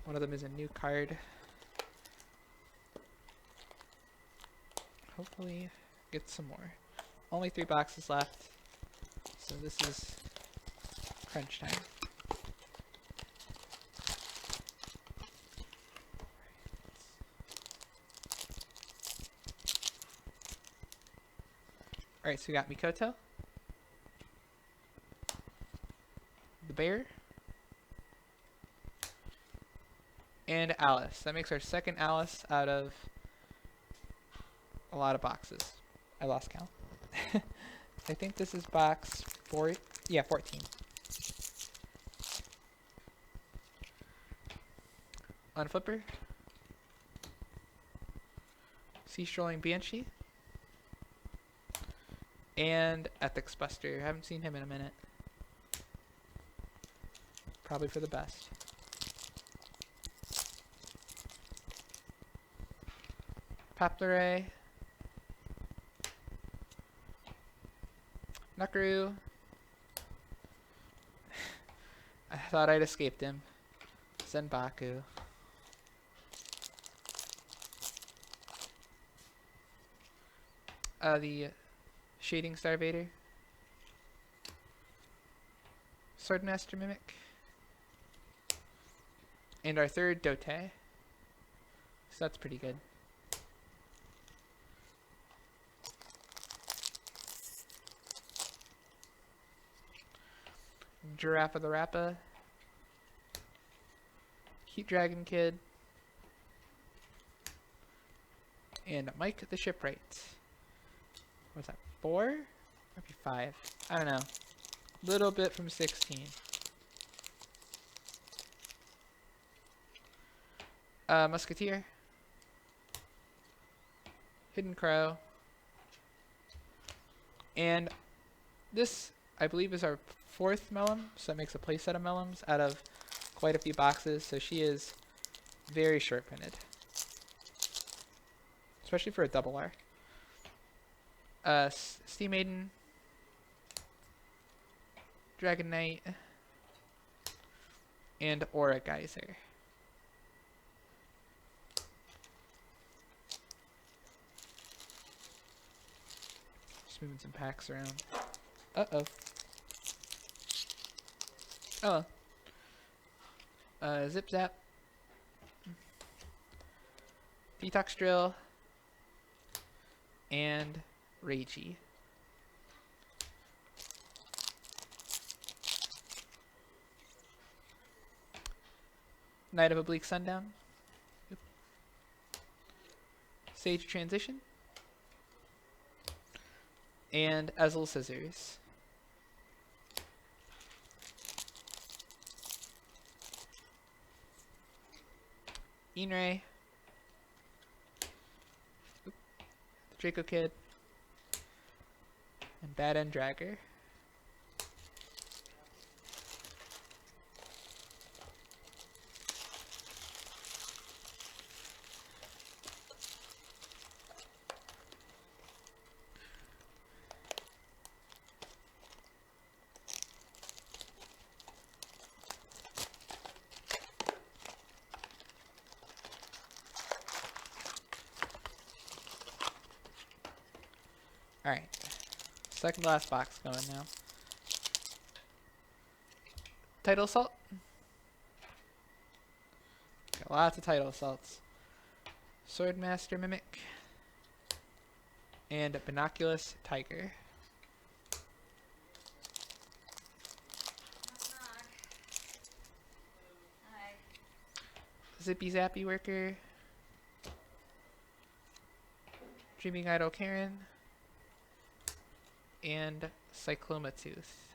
One of them is a new card. Hopefully get some more. Only 3 boxes left. So this is crunch time. Alright, so we got Mikoto, the Bear, and Alice. That makes our second Alice out of a lot of boxes. I lost count. I think this is box 4. Yeah, 14. Unflipper, Sea Strolling Banshee, and Ethics Buster. Haven't seen him in a minute. Probably for the best. Poplar Nakaru. I thought I'd escaped him. Zenbaku. The Shading Starvader. Swordmaster Mimic. And our third Dote. So that's pretty good. Giraffe of the Rappa. Heat Dragon Kid. And Mike the Shipwright. What's that? 4? Might be 5. I don't know. Little bit from 16. Musketeer. Hidden Crow. And this, I believe, is our 4th Mellum, so that makes a playset of Mellums out of quite a few boxes, so she is very short-printed. Especially for a double R. Steam Maiden. Dragon Knight. And Aura Geyser. Just moving some packs around. Uh-oh. Oh. Zip Zap. Detox Drill. And Ragey. Night of Oblique Sundown. Oop. Sage Transition. And Ezel Scissors. Inray. Oop. The Draco Kid. And Bad End Dragger. Alright. Second last box going now. Title Assault. Got lots of Title Assaults. Swordmaster Mimic. And Binoculus Tiger. Zippy Zappy Worker. Dreaming Idol Karen. And Cycloma Tooth.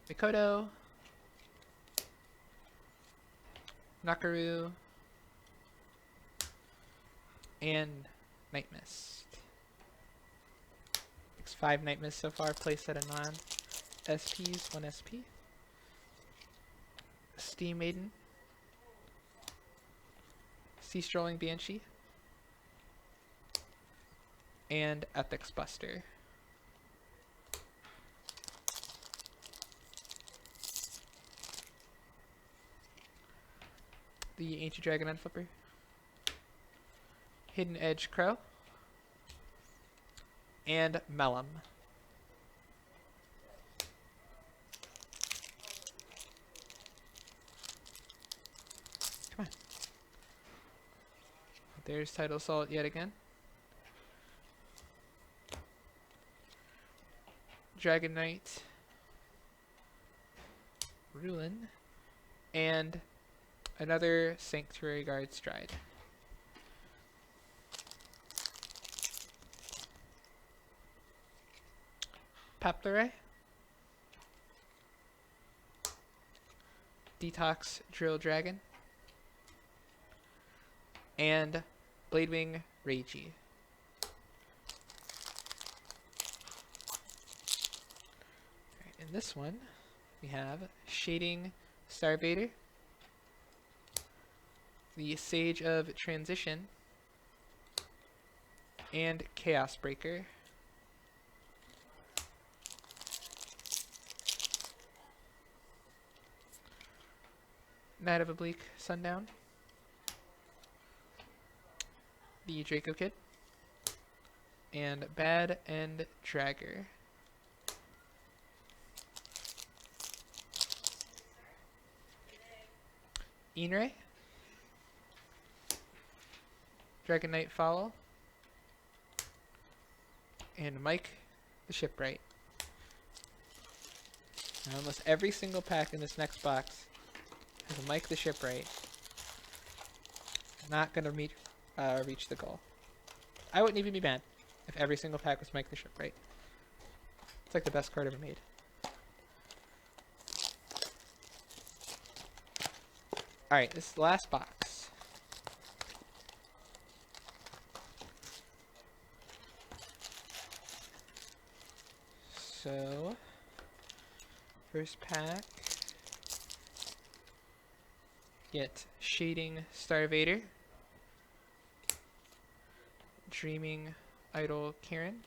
Mikoto. Nakaru. And Night Mist. It's 5 Night Mist so far, placed at a non. SPs, 1 SP. Steam Maiden. Sea Strolling Banshee. And Ethics Buster. The Ancient Dragon Unflipper. Hidden Edge Crow. And Mellum. Come on. There's Title Assault yet again. Dragon Knight. Ruin. And another Sanctuary Guard Stride. Papleray. Detox Drill Dragon. And Bladewing Ragey. Alright, in this one, we have Shading Starvader, the Sage of Transition, and Chaos Breaker. Night of Oblique Sundown, the Draco Kid, and Bad End Dragger. Inray, Dragon Knight Fowl, and Mike the Shipwright. Now almost every single pack in this next box has a Mike the Shipwright. Not gonna reach the goal. I wouldn't even be mad if every single pack was Mike the Shipwright. It's like the best card ever made. Alright, this is the last box. So, first pack. Get Shading Starvader, Dreaming Idol Karen,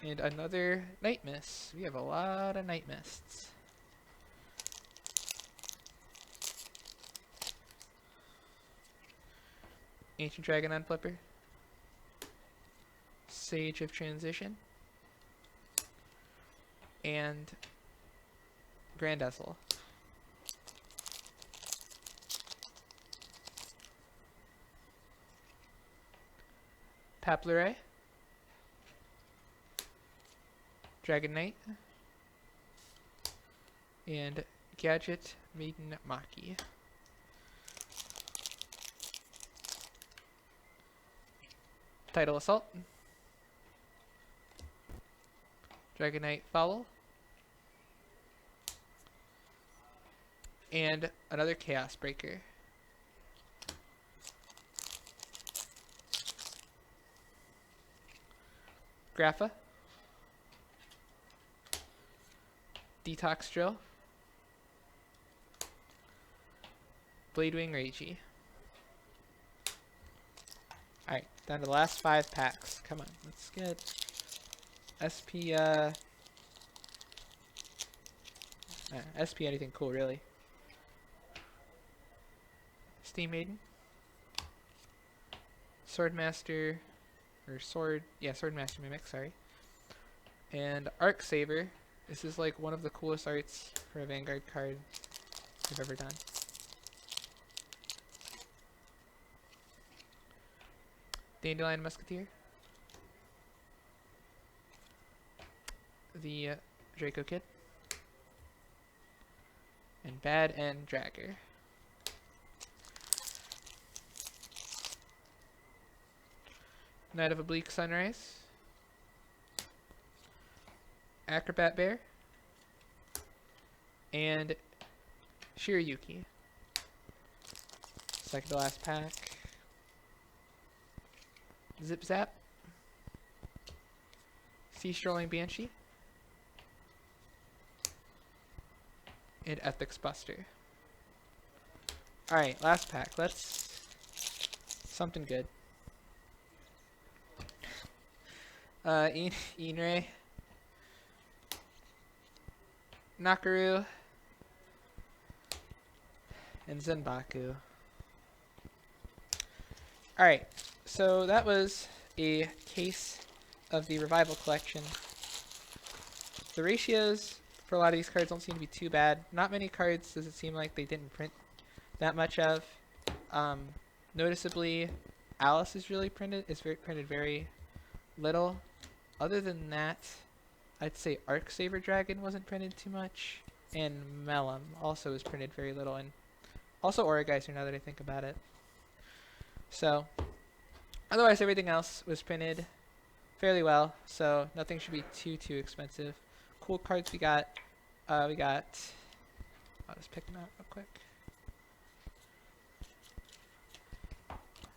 and another Night Mist. We have a lot of Night Mists. Ancient Dragon Unflipper, Sage of Transition, and Grand Ezel. Papluray, Dragon Knight, and Gadget Maiden Maki. Tidal Assault, Dragon Knight Fowl, and another Chaos Breaker. Grapha, Detox Drill, Bladewing Ragey. Alright, down to the last 5 packs. Come on, let's get SP, SP anything cool, really. Steam Maiden, Swordmaster, or Swordmaster Mimic, sorry. And Arc Saver. This is like one of the coolest arts for a Vanguard card I've ever done. Dandelion Musketeer, the Draco Kid, and Bad End Dragger. Night of Oblique Sunrise, Acrobat Bear, and Shiryuki. Second to last pack. Zip Zap, Sea Strolling Banshee, and Ethics Buster. Alright, last pack. Let's something good. Inray, Nakaru, and Zenbaku. Alright, so that was a case of the Revival Collection. The ratios for a lot of these cards don't seem to be too bad. Not many cards does it seem like they didn't print that much of. Noticeably, Alice is printed very little. Other than that, I'd say Arc Saver Dragon wasn't printed too much, and Melum also was printed very little, and also Aura Geyser now that I think about it. So, otherwise everything else was printed fairly well, so nothing should be too expensive. Cool cards we got. I'll just pick them out real quick.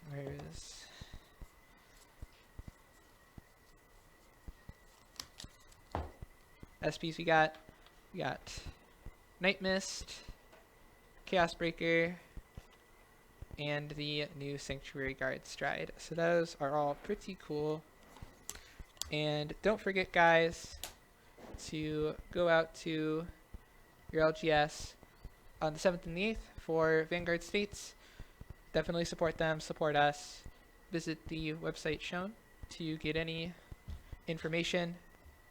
Where is... SPs we got Night Mist, Chaos Breaker, and the new Sanctuary Guard Stride. So those are all pretty cool. And don't forget, guys, to go out to your LGS on the 7th and the 8th for Vanguard states. Definitely support them, support us. Visit the website shown to get any information.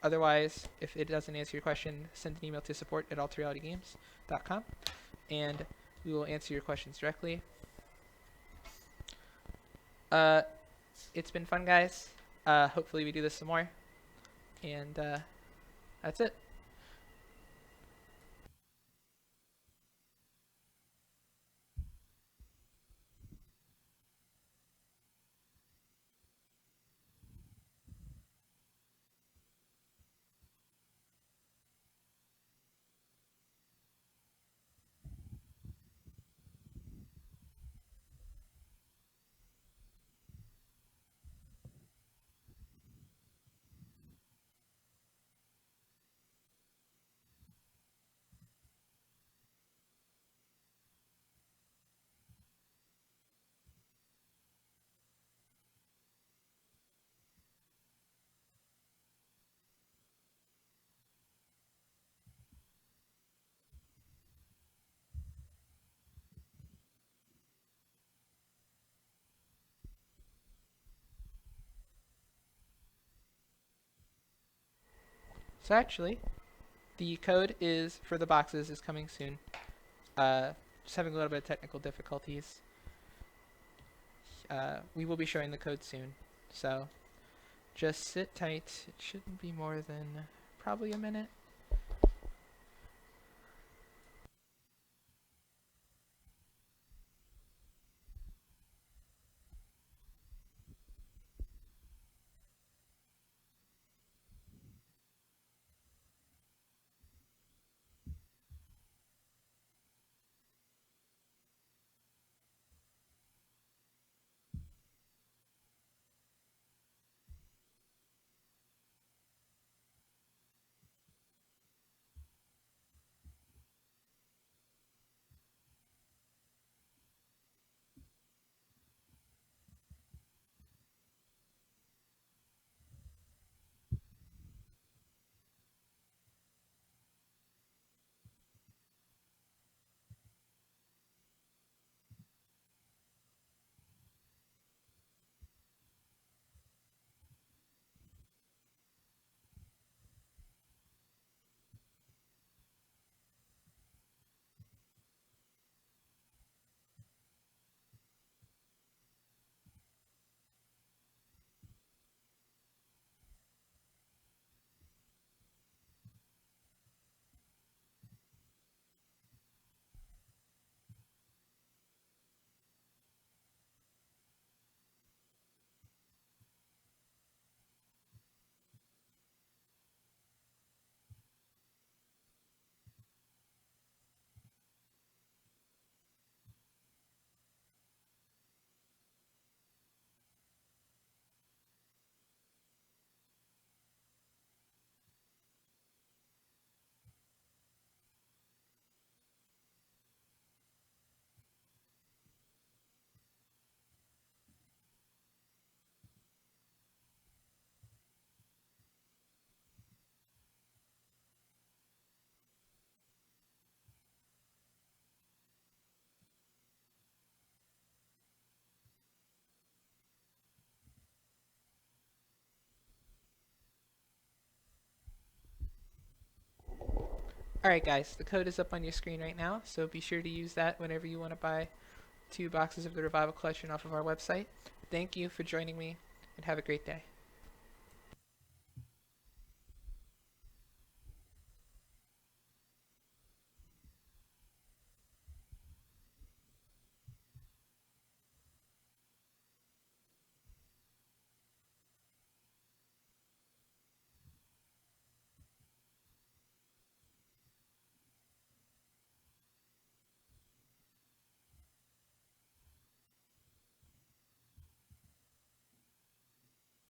Otherwise, if it doesn't answer your question, send an email to support@alterrealitygames.com and we will answer your questions directly. It's been fun, guys. Hopefully we do this some more. And that's it. So actually, the code is for the boxes is coming soon. Just having a little bit of technical difficulties. We will be showing the code soon. So just sit tight. It shouldn't be more than probably a minute. Alright guys, the code is up on your screen right now, so be sure to use that whenever you want to buy 2 boxes of the Revival Collection off of our website. Thank you for joining me, and have a great day.